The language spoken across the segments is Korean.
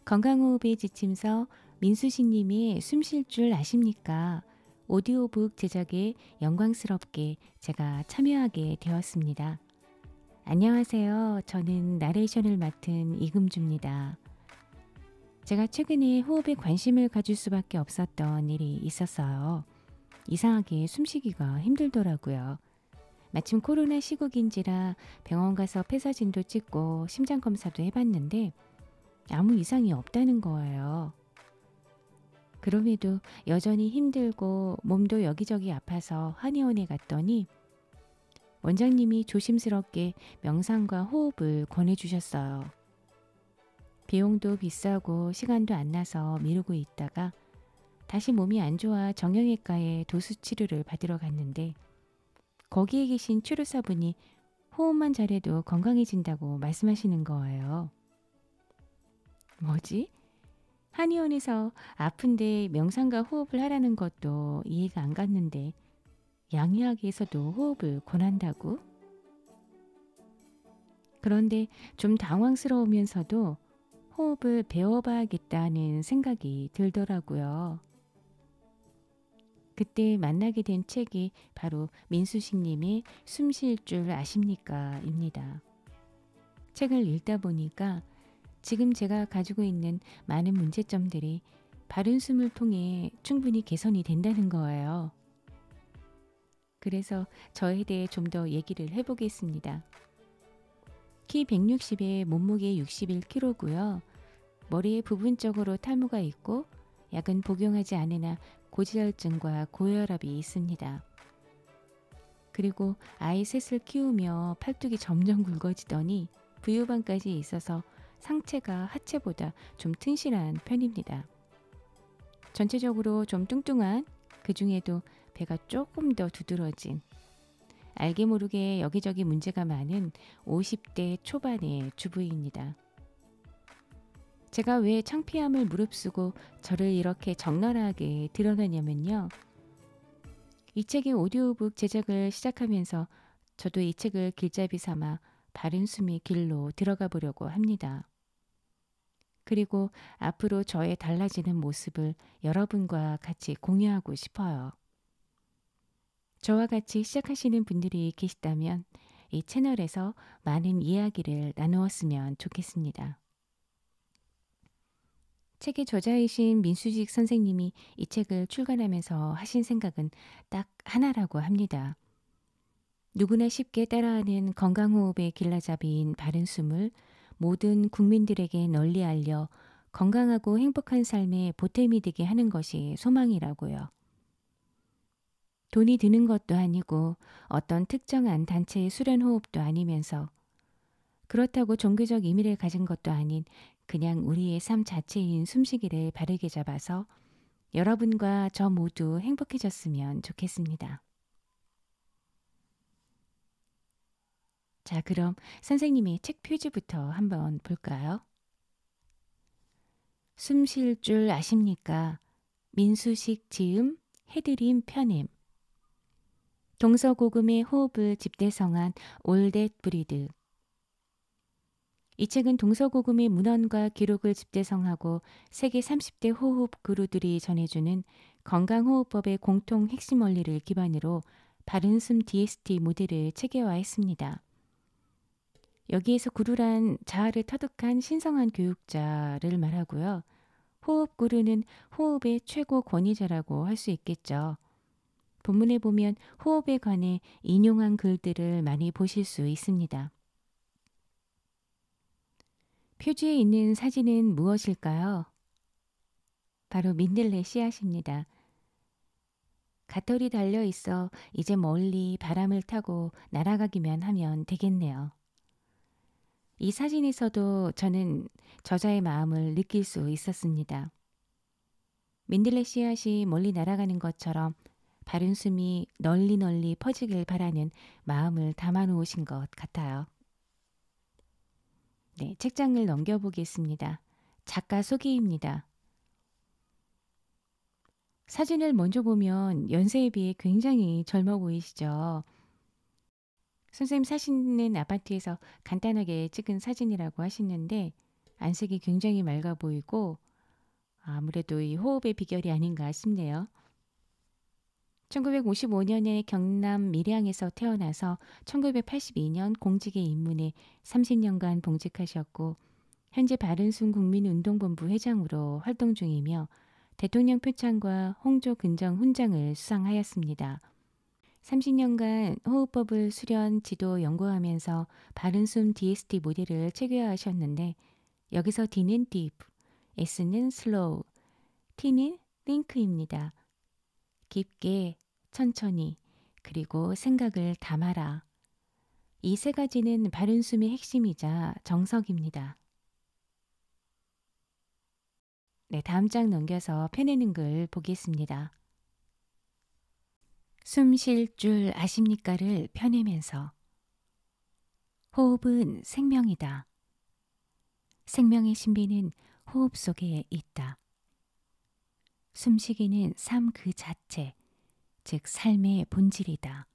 건강호흡의 지침서 민수식 님이 숨 쉴 줄 아십니까? 오디오북 제작에 영광스럽게 제가 참여하게 되었습니다. 안녕하세요. 저는 나레이션을 맡은 이금주입니다. 제가 최근에 호흡에 관심을 가질 수밖에 없었던 일이 있었어요. 이상하게 숨쉬기가 힘들더라고요. 마침 코로나 시국인지라 병원 가서 폐사진도 찍고 심장검사도 해봤는데 아무 이상이 없다는 거예요. 그럼에도 여전히 힘들고 몸도 여기저기 아파서 한의원에 갔더니 원장님이 조심스럽게 명상과 호흡을 권해주셨어요. 비용도 비싸고 시간도 안 나서 미루고 있다가 다시 몸이 안 좋아 정형외과에 도수치료를 받으러 갔는데 거기에 계신 치료사분이 호흡만 잘해도 건강해진다고 말씀하시는 거예요. 뭐지? 한의원에서 아픈데 명상과 호흡을 하라는 것도 이해가 안 갔는데 양의학에서도 호흡을 권한다고? 그런데 좀 당황스러우면서도 호흡을 배워봐야겠다는 생각이 들더라고요. 그때 만나게 된 책이 바로 민수식 님의 숨 쉴 줄 아십니까? 입니다. 책을 읽다 보니까 지금 제가 가지고 있는 많은 문제점들이 바른 숨을 통해 충분히 개선이 된다는 거예요. 그래서 저에 대해 좀 더 얘기를 해보겠습니다. 키 160에 몸무게 61kg고요. 머리에 부분적으로 탈모가 있고 약은 복용하지 않으나 고지혈증과 고혈압이 있습니다. 그리고 아이 셋을 키우며 팔뚝이 점점 굵어지더니 부유방까지 있어서 상체가 하체보다 좀 튼실한 편입니다. 전체적으로 좀 뚱뚱한, 그 중에도 배가 조금 더 두드러진, 알게 모르게 여기저기 문제가 많은 50대 초반의 주부입니다. 제가 왜 창피함을 무릅쓰고 저를 이렇게 적나라하게 드러내냐면요. 이 책의 오디오북 제작을 시작하면서 저도 이 책을 길잡이 삼아 바른 숨의 길로 들어가 보려고 합니다. 그리고 앞으로 저의 달라지는 모습을 여러분과 같이 공유하고 싶어요. 저와 같이 시작하시는 분들이 계시다면 이 채널에서 많은 이야기를 나누었으면 좋겠습니다. 책의 저자이신 민수식 선생님이 이 책을 출간하면서 하신 생각은 딱 하나라고 합니다. 누구나 쉽게 따라하는 건강호흡의 길라잡이인 바른 숨을 모든 국민들에게 널리 알려 건강하고 행복한 삶의 보탬이 되게 하는 것이 소망이라고요. 돈이 드는 것도 아니고 어떤 특정한 단체의 수련호흡도 아니면서 그렇다고 종교적 의미를 가진 것도 아닌 그냥 우리의 삶 자체인 숨쉬기를 바르게 잡아서 여러분과 저 모두 행복해졌으면 좋겠습니다. 자, 그럼 선생님의 책 표지부터 한번 볼까요? 숨 쉴 줄 아십니까? 민수식 지음, 해드림 편엠. 동서고금의 호흡을 집대성한 올댓 브리드. 이 책은 동서고금의 문헌과 기록을 집대성하고 세계 30대 호흡 그루들이 전해주는 건강호흡법의 공통 핵심 원리를 기반으로 바른숨 DST 모델을 체계화했습니다. 여기에서 구루란 자아를 터득한 신성한 교육자를 말하고요. 호흡 구루는 호흡의 최고 권위자라고 할 수 있겠죠. 본문에 보면 호흡에 관해 인용한 글들을 많이 보실 수 있습니다. 표지에 있는 사진은 무엇일까요? 바로 민들레 씨앗입니다. 가털이 달려 있어 이제 멀리 바람을 타고 날아가기만 하면 되겠네요. 이 사진에서도 저는 저자의 마음을 느낄 수 있었습니다. 민들레 씨앗이 멀리 날아가는 것처럼 바른 숨이 널리 널리 퍼지길 바라는 마음을 담아 놓으신 것 같아요. 네, 책장을 넘겨보겠습니다. 작가 소개입니다. 사진을 먼저 보면 연세에 비해 굉장히 젊어 보이시죠? 선생님 사시는 아파트에서 간단하게 찍은 사진이라고 하시는데 안색이 굉장히 맑아 보이고 아무래도 이 호흡의 비결이 아닌가 싶네요. 1955년에 경남 밀양에서 태어나서 1982년 공직에 입문해 30년간 봉직하셨고 현재 바른순 국민운동본부 회장으로 활동 중이며 대통령 표창과 홍조 근정 훈장을 수상하였습니다. 30년간 호흡법을 수련, 지도, 연구하면서 바른숨 DST 모델을 체계화하셨는데 여기서 D는 deep, S는 slow, T는 think입니다. 깊게, 천천히, 그리고 생각을 담아라. 이 세 가지는 바른숨의 핵심이자 정석입니다. 네, 다음 장 넘겨서 펴내는 글 보겠습니다. 숨 쉴 줄 아십니까를 펴내면서 호흡은 생명이다. 생명의 신비는 호흡 속에 있다. 숨쉬기는 삶 그 자체, 즉 삶의 본질이다.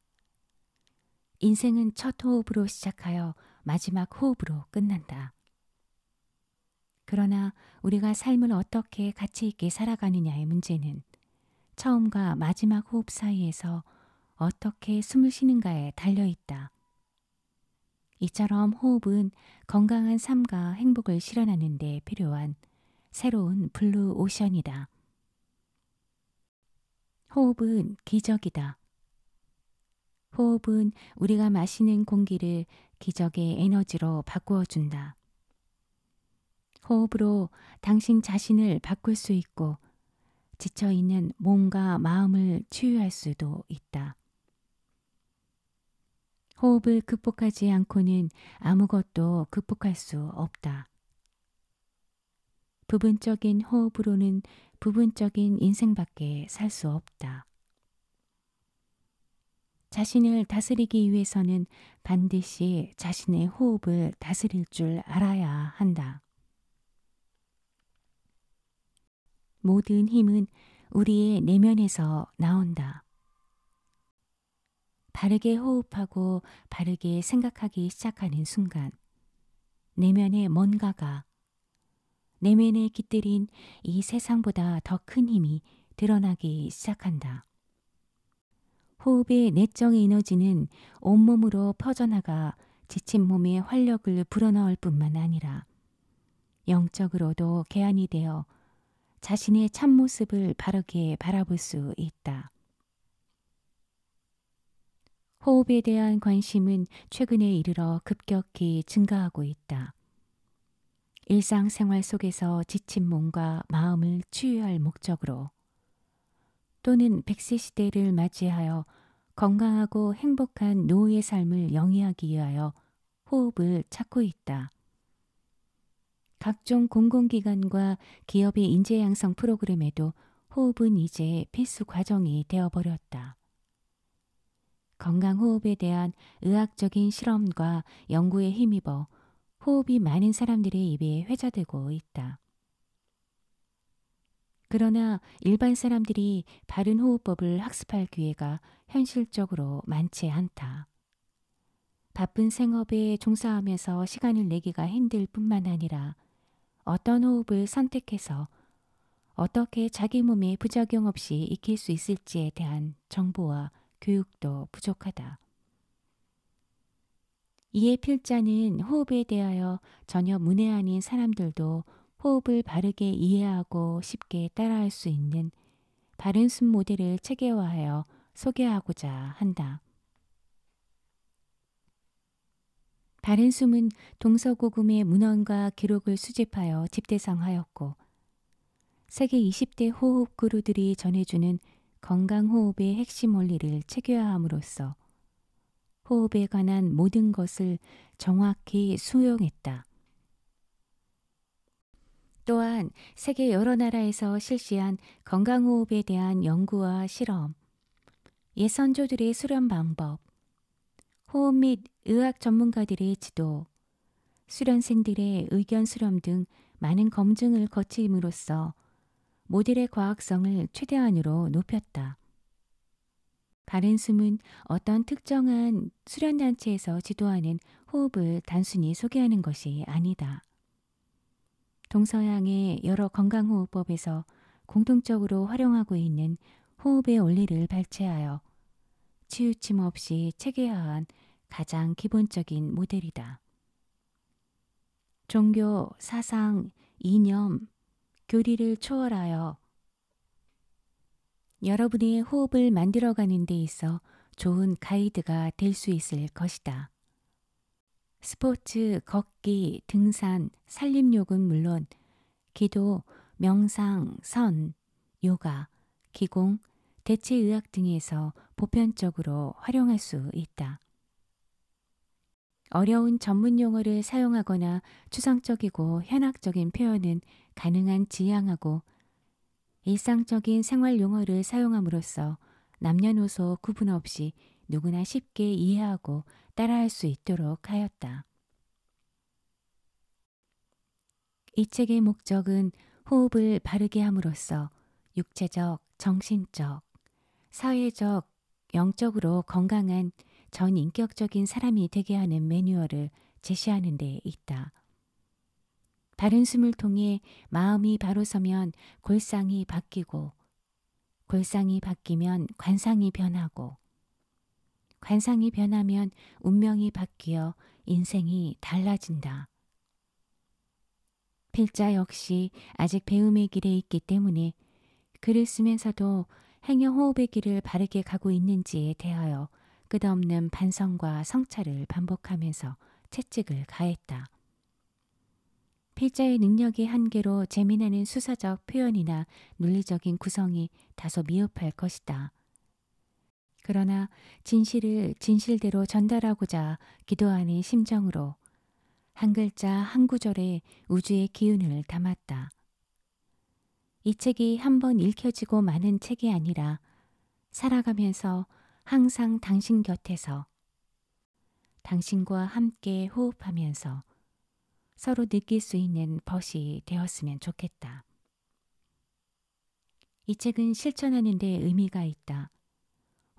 인생은 첫 호흡으로 시작하여 마지막 호흡으로 끝난다. 그러나 우리가 삶을 어떻게 가치 있게 살아가느냐의 문제는 처음과 마지막 호흡 사이에서 어떻게 숨을 쉬는가에 달려 있다. 이처럼 호흡은 건강한 삶과 행복을 실현하는 데 필요한 새로운 블루 오션이다. 호흡은 기적이다. 호흡은 우리가 마시는 공기를 기적의 에너지로 바꾸어 준다. 호흡으로 당신 자신을 바꿀 수 있고 지쳐있는 몸과 마음을 치유할 수도 있다. 호흡을 극복하지 않고는 아무것도 극복할 수 없다. 부분적인 호흡으로는 부분적인 인생밖에 살 수 없다. 자신을 다스리기 위해서는 반드시 자신의 호흡을 다스릴 줄 알아야 한다. 모든 힘은 우리의 내면에서 나온다. 바르게 호흡하고 바르게 생각하기 시작하는 순간 내면의 뭔가가 내면에 깃들인 이 세상보다 더 큰 힘이 드러나기 시작한다. 호흡의 내적 에너지는 온몸으로 퍼져나가 지친 몸에 활력을 불어넣을 뿐만 아니라 영적으로도 개안이 되어 자신의 참모습을 바르게 바라볼 수 있다. 호흡에 대한 관심은 최근에 이르러 급격히 증가하고 있다. 일상생활 속에서 지친 몸과 마음을 치유할 목적으로 또는 100세 시대를 맞이하여 건강하고 행복한 노후의 삶을 영위하기 위하여 호흡을 찾고 있다. 각종 공공기관과 기업의 인재 양성 프로그램에도 호흡은 이제 필수 과정이 되어버렸다. 건강호흡에 대한 의학적인 실험과 연구에 힘입어 호흡이 많은 사람들의 입에 회자되고 있다. 그러나 일반 사람들이 바른 호흡법을 학습할 기회가 현실적으로 많지 않다. 바쁜 생업에 종사하면서 시간을 내기가 힘들 뿐만 아니라 어떤 호흡을 선택해서 어떻게 자기 몸에 부작용 없이 익힐 수 있을지에 대한 정보와 교육도 부족하다. 이에 필자는 호흡에 대하여 전혀 문외한인 사람들도 호흡을 바르게 이해하고 쉽게 따라할 수 있는 바른 숨 모델을 체계화하여 소개하고자 한다. 바른 숨은 동서고금의 문헌과 기록을 수집하여 집대성하였고 세계 20대 호흡 구루들이 전해주는 건강호흡의 핵심 원리를 체계화함으로써 호흡에 관한 모든 것을 정확히 수용했다. 또한 세계 여러 나라에서 실시한 건강호흡에 대한 연구와 실험, 옛 선조들의 수련 방법, 호흡 및 의학 전문가들의 지도, 수련생들의 의견 수렴 등 많은 검증을 거침으로써 모델의 과학성을 최대한으로 높였다. 바른 숨은 어떤 특정한 수련단체에서 지도하는 호흡을 단순히 소개하는 것이 아니다. 동서양의 여러 건강호흡법에서 공통적으로 활용하고 있는 호흡의 원리를 발췌하여 치우침 없이 체계화한 가장 기본적인 모델이다. 종교, 사상, 이념, 교리를 초월하여 여러분의 호흡을 만들어가는 데 있어 좋은 가이드가 될 수 있을 것이다. 스포츠, 걷기, 등산, 산림욕은 물론 기도, 명상, 선, 요가, 기공, 대체의학 등에서 보편적으로 활용할 수 있다. 어려운 전문 용어를 사용하거나 추상적이고 현학적인 표현은 가능한 지양하고 일상적인 생활 용어를 사용함으로써 남녀노소 구분 없이 누구나 쉽게 이해하고 따라할 수 있도록 하였다. 이 책의 목적은 호흡을 바르게 함으로써 육체적, 정신적, 사회적, 영적으로 건강한 전인격적인 사람이 되게 하는 매뉴얼을 제시하는 데 있다. 바른 숨을 통해 마음이 바로 서면 골상이 바뀌고, 골상이 바뀌면 관상이 변하고, 관상이 변하면 운명이 바뀌어 인생이 달라진다. 필자 역시 아직 배움의 길에 있기 때문에 글을 쓰면서도 행여호흡의 길을 바르게 가고 있는지에 대하여 끝없는 반성과 성찰을 반복하면서 채찍을 가했다. 필자의 능력의 한계로 재미나는 수사적 표현이나 논리적인 구성이 다소 미흡할 것이다. 그러나 진실을 진실대로 전달하고자 기도하는 심정으로 한 글자 한 구절에 우주의 기운을 담았다. 이 책이 한번 읽혀지고 마는 책이 아니라 살아가면서 항상 당신 곁에서 당신과 함께 호흡하면서 서로 느낄 수 있는 벗이 되었으면 좋겠다. 이 책은 실천하는 데 의미가 있다.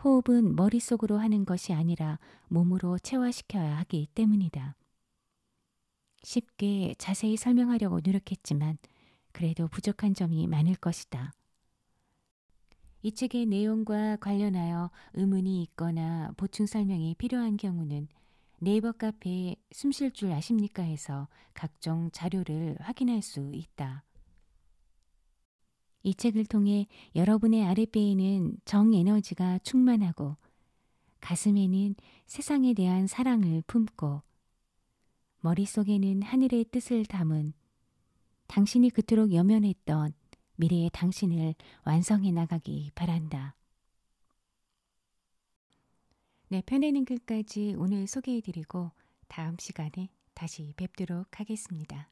호흡은 머릿속으로 하는 것이 아니라 몸으로 체화시켜야 하기 때문이다. 쉽게 자세히 설명하려고 노력했지만 그래도 부족한 점이 많을 것이다. 이 책의 내용과 관련하여 의문이 있거나 보충 설명이 필요한 경우는 네이버 카페에 숨 쉴 줄 아십니까 해서 각종 자료를 확인할 수 있다. 이 책을 통해 여러분의 아랫배에는 정에너지가 충만하고 가슴에는 세상에 대한 사랑을 품고 머릿속에는 하늘의 뜻을 담은 당신이 그토록 염원했던 미래의 당신을 완성해 나가기 바란다. 네, 펴내는 글까지 오늘 소개해드리고 다음 시간에 다시 뵙도록 하겠습니다.